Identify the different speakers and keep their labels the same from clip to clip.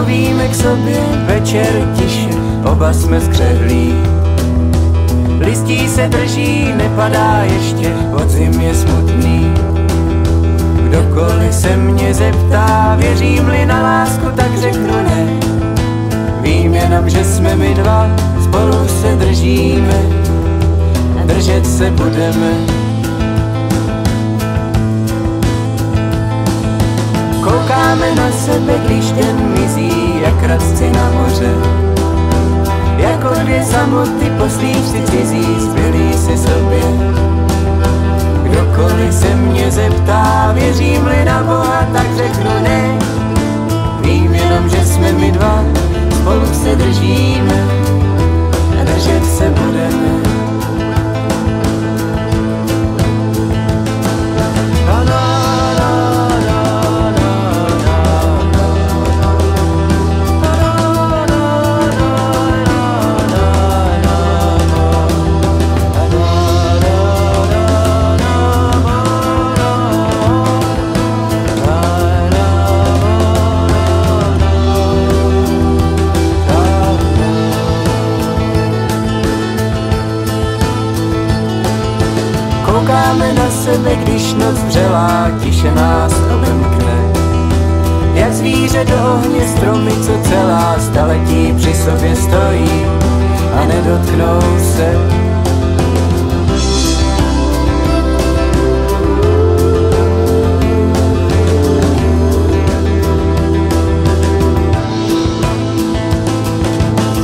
Speaker 1: mluvíme k sobě, večer tiše, oba jsme skřehlí. Listí se drží, nepadá ještě, podzim je smutný. Kdokoliv se mě zeptá, věřím-li na lásku, tak řeknu ne. Vím jenom, že jsme my dva, spolu se držíme, držet se budeme. Koukáme na sebe, když den mizí, jak radci na moře. Jako dvě samoty poslíčci cizí, zbylí si sobě. Kdokoliv se mě zeptá, věřím-li na Boha, tak řeknu ne. Vím jenom, že jsme my dva, spolu se držíme a držet se budeme. Koukáme na sebe, když noc vřelá, tiše nás obemkne. Jak zvíře do ohně stromy, co celá staletí při sobě stojí a nedotknou se.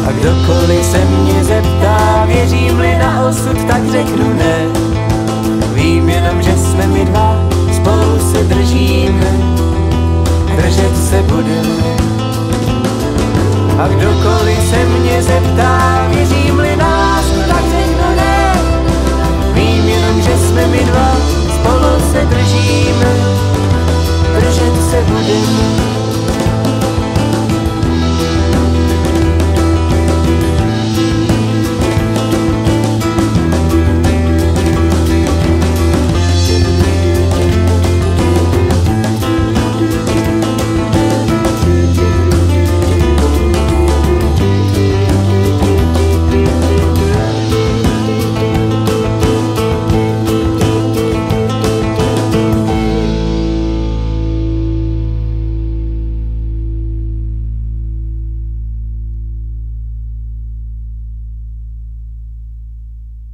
Speaker 1: A kdokoliv se mě zeptá, věřím-li na osud, tak řeknu ne. Vím jenom, že jsme my dva, spolu se držíme, držet se budeme. A kdokoliv se mě zeptá, věřím-li na lásku, tak řeknu ne. Vím jenom, že jsme my dva, spolu se držíme, držet se budeme.